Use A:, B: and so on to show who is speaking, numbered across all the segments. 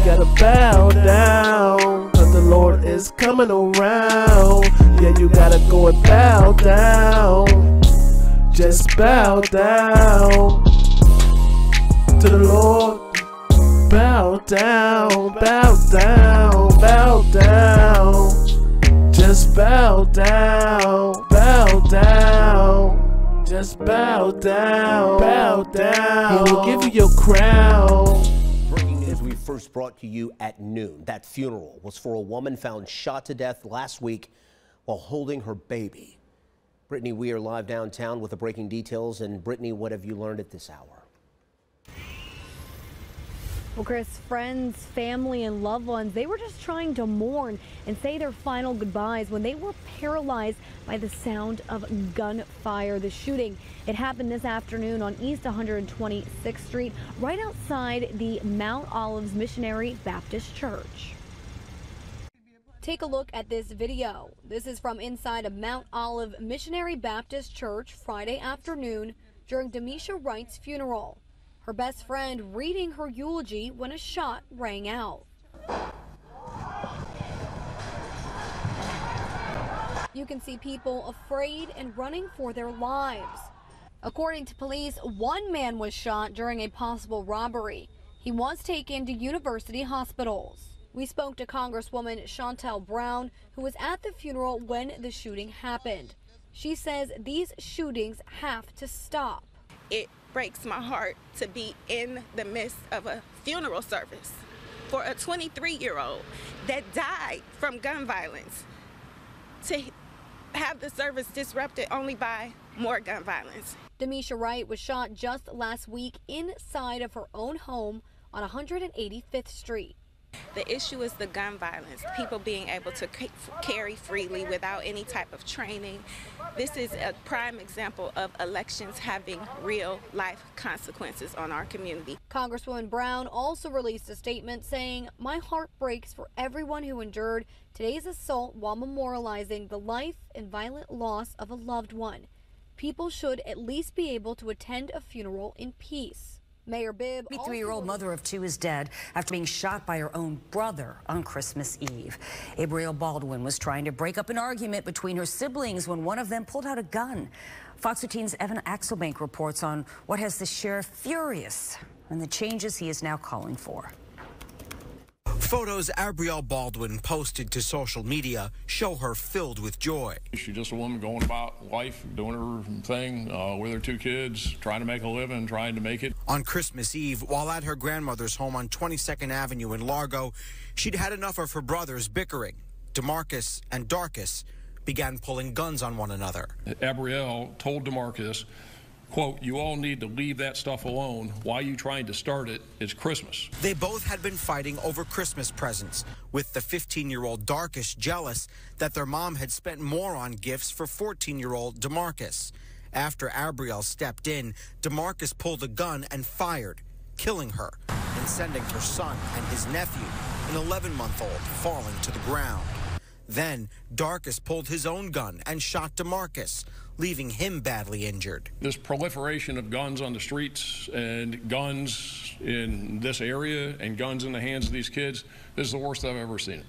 A: gotta bow down, 'cause the Lord is coming around. Yeah, you gotta go and bow down. Just bow down to the Lord. Bow down, bow down, bow down. Just bow down, bow down. Just bow down, bow down. He will give you your crown.
B: Breaking news we first brought to you at noon. That funeral was for a woman found shot to death last week while holding her baby. Brittany, we are live downtown with the breaking details. And Brittany, what have you learned at this hour?
C: Well, Chris, friends, family, and loved ones, they were just trying to mourn and say their final goodbyes when they were paralyzed by the sound of gunfire. The shooting, it happened this afternoon on East 126th Street, right outside the Mount Olives Missionary Baptist Church. Take a look at this video. This is from inside a Mount Olive Missionary Baptist Church Friday afternoon during Demisha Wright's funeral. Her best friend reading her eulogy when a shot rang out. You can see people afraid and running for their lives. According to police, one man was shot during a possible robbery. He was taken to university hospitals. We spoke to Congresswoman Chantel Brown, who was at the funeral when the shooting happened. She says these shootings have to stop.
D: It breaks my heart to be in the midst of a funeral service for a 23-year-old that died from gun violence, to have the service disrupted only by more gun violence.
C: Demisha Wright was shot just last week inside of her own home on 185th Street.
D: The issue is the gun violence, people being able to carry freely without any type of training. This is a prime example of elections having real life consequences on our community.
C: Congresswoman Brown also released a statement saying, "My heart breaks for everyone who endured today's assault while memorializing the life and violent loss of a loved one. People should at least be able to attend a funeral in peace." Mayor Bibb,
E: 23-year-old mother of two, is dead after being shot by her own brother on Christmas Eve. Abrielle Baldwin was trying to break up an argument between her siblings when one of them pulled out a gun. Fox 13's Evan Axelbank reports on what has the sheriff furious and the changes he is now calling for.
F: Photos Abrielle Baldwin posted to social media show her filled with joy.
G: She's just a woman going about life, doing her thing with her two kids, trying to make a living, trying to make it.
F: On Christmas Eve, while at her grandmother's home on 22nd Avenue in Largo, she'd had enough of her brothers bickering. DeMarcus and Darcus began pulling guns on one another.
G: Abrielle told DeMarcus, quote, "You all need to leave that stuff alone. Why are you trying to start it? It's Christmas."
F: They both had been fighting over Christmas presents, with the 15-year-old Darcus jealous that their mom had spent more on gifts for 14-year-old DeMarcus. After Abrielle stepped in, DeMarcus pulled a gun and fired, killing her and sending her son and his nephew, an 11-month-old, falling to the ground. Then Darcus pulled his own gun and shot DeMarcus, leaving him badly injured.
G: This proliferation of guns on the streets and guns in this area and guns in the hands of these kids, this is the worst I've ever seen it.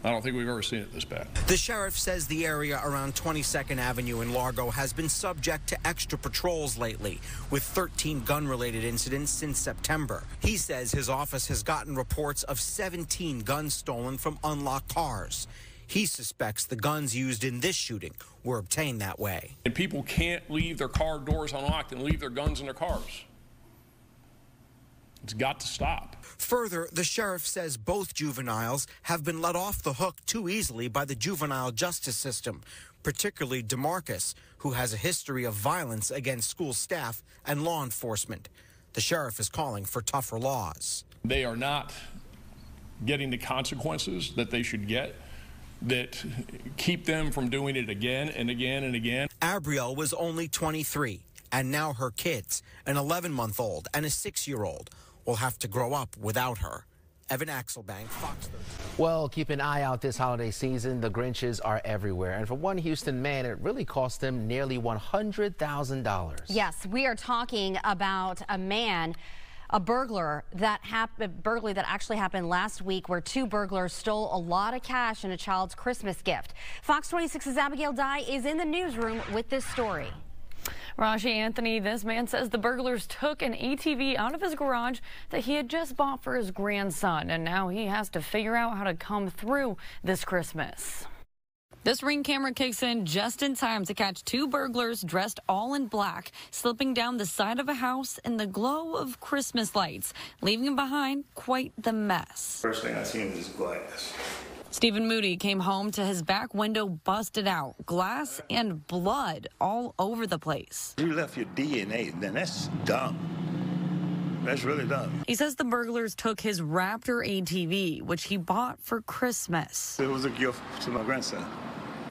G: I don't think we've ever seen it this bad.
F: The sheriff says the area around 22nd Avenue in Largo has been subject to extra patrols lately, with 13 gun-related incidents since September. He says his office has gotten reports of 17 guns stolen from unlocked cars. He suspects the guns used in this shooting were obtained that way.
G: And people can't leave their car doors unlocked and leave their guns in their cars. It's got to stop.
F: Further, the sheriff says both juveniles have been let off the hook too easily by the juvenile justice system, particularly DeMarcus, who has a history of violence against school staff and law enforcement. The sheriff is calling for tougher laws.
G: They are not getting the consequences that they should get, that keep them from doing it again and again and again.
F: Abrielle was only 23, and now her kids, an 11-month-old and a 6-year-old, will have to grow up without her. Evan Axelbank, Fox 13.
H: Well, keep an eye out this holiday season. The Grinches are everywhere. And for one Houston man, it really cost him nearly $100,000.
I: Yes, we are talking about a man A burglary that actually happened last week, where two burglars stole a lot of cash and a child's Christmas gift. Fox 26's Abigail Dye is in the newsroom with this story.
J: Raji Anthony, this man says the burglars took an ATV out of his garage that he had just bought for his grandson, and now he has to figure out how to come through this Christmas. This Ring camera kicks in just in time to catch two burglars dressed all in black, slipping down the side of a house in the glow of Christmas lights, leaving behind quite the mess.
K: First thing I seen was glass.
J: Stephen Moody came home to his back window busted out, glass and blood all over the place.
K: You left your DNA, then that's dumb. That's really dumb.
J: He says the burglars took his Raptor ATV, which he bought for Christmas.
K: It was a gift to my grandson.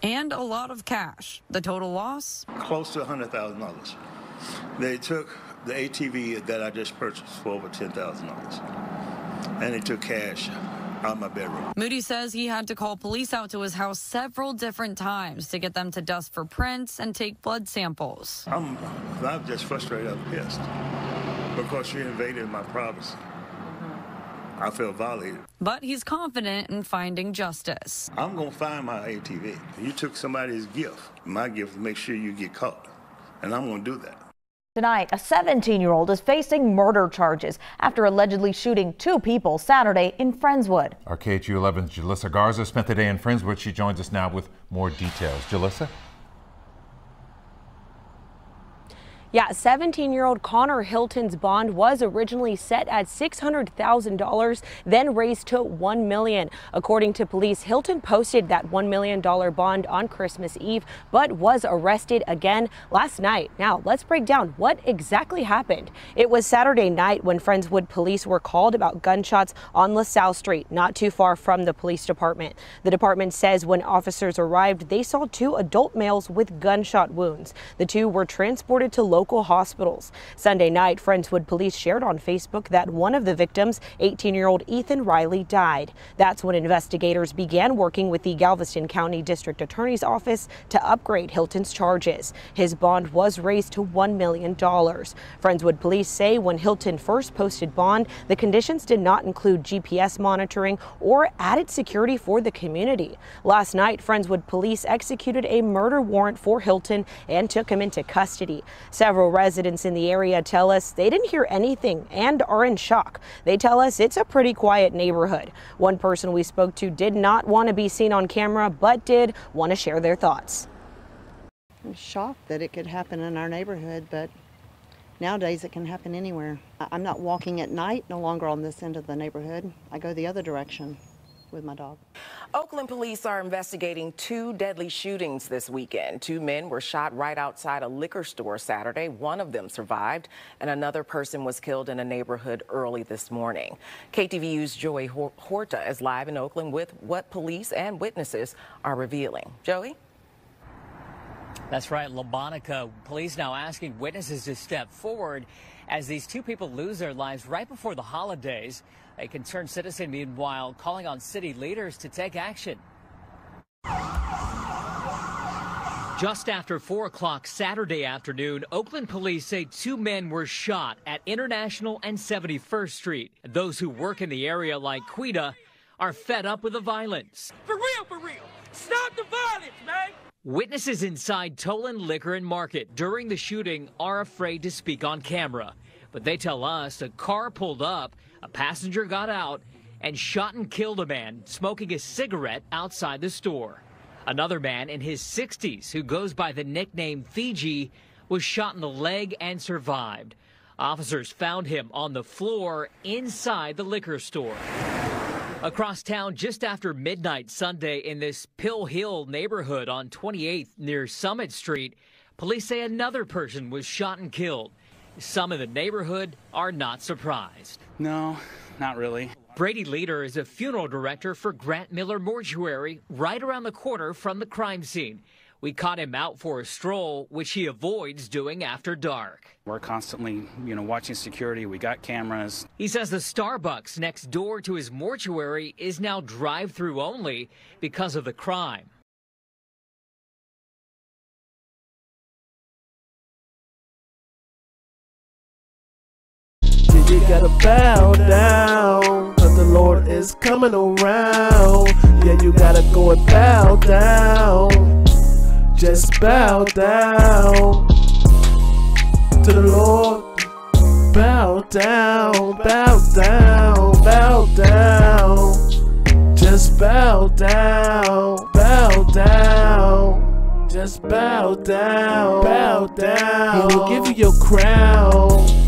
J: And a lot of cash. The total loss?
K: Close to $100,000. They took the ATV that I just purchased for over $10,000. And they took cash out of my bedroom.
J: Moody says he had to call police out to his house several different times to get them to dust for prints and take blood samples.
K: I'm just frustrated. I'm pissed because she invaded my privacy. I feel violated.
J: But he's confident in finding justice.
K: I'm going to find my ATV. You took somebody's gift. My gift is make sure you get caught. And I'm going to do that.
L: Tonight, a 17-year-old is facing murder charges after allegedly shooting two people Saturday in Friendswood.
M: Our KHU11's Jalissa Garza spent the day in Friendswood. She joins us now with more details. Jalissa?
N: Yeah, 17-year-old Connor Hilton's bond was originally set at $600,000, then raised to $1 million. According to police, Hilton posted that $1 million bond on Christmas Eve, but was arrested again last night. Now, let's break down what exactly happened. It was Saturday night when Friendswood police were called about gunshots on LaSalle Street, not too far from the police department. The department says when officers arrived, they saw two adult males with gunshot wounds. The two were transported to local hospitals. Sunday night, Friendswood police shared on Facebook that one of the victims, 18-year-old Ethan Riley, died. That's when investigators began working with the Galveston County District Attorney's Office to upgrade Hilton's charges. His bond was raised to $1 million. Friendswood police say when Hilton first posted bond, the conditions did not include GPS monitoring or added security for the community. Last night, Friendswood police executed a murder warrant for Hilton and took him into custody. Several residents in the area tell us they didn't hear anything and are in shock. They tell us it's a pretty quiet neighborhood. One person we spoke to did not want to be seen on camera, but did want to share their thoughts.
O: I'm shocked that it could happen in our neighborhood, but nowadays it can happen anywhere. I'm not walking at night, no longer on this end of the neighborhood. I go the other direction with my dog.
P: Oakland police are investigating two deadly shootings this weekend. Two men were shot right outside a liquor store Saturday. One of them survived, and another person was killed in a neighborhood early this morning. KTVU's Joey Horta is live in Oakland with what police and witnesses are revealing. Joey?
Q: That's right, LaMonica. Police now asking witnesses to step forward as these two people lose their lives right before the holidays. A concerned citizen, meanwhile, calling on city leaders to take action. Just after 4 o'clock Saturday afternoon, Oakland police say two men were shot at International and 71st Street. Those who work in the area, like Quita, are fed up with the violence.
R: For real. Stop the violence, man.
Q: Witnesses inside Toland Liquor and Market during the shooting are afraid to speak on camera. But they tell us a car pulled up, a passenger got out, and shot and killed a man smoking a cigarette outside the store. Another man in his 60s, who goes by the nickname Fiji, was shot in the leg and survived. Officers found him on the floor inside the liquor store. Across town just after midnight Sunday in this Pill Hill neighborhood on 28th near Summit Street, police say another person was shot and killed. Some in the neighborhood are not surprised.
S: No, not really.
Q: Brady Leader is a funeral director for Grant Miller Mortuary right around the corner from the crime scene. We caught him out for a stroll, which he avoids doing after dark.
S: We're constantly, watching security. We got cameras.
Q: He says the Starbucks next door to his mortuary is now drive-through only because of the crime.
A: You gotta bow down, cause the Lord is coming around. Yeah, you gotta go and bow down. Just bow down to the Lord. Bow down, bow down, bow down. Just bow down, bow down. Just bow down, bow down. He will give you your crown.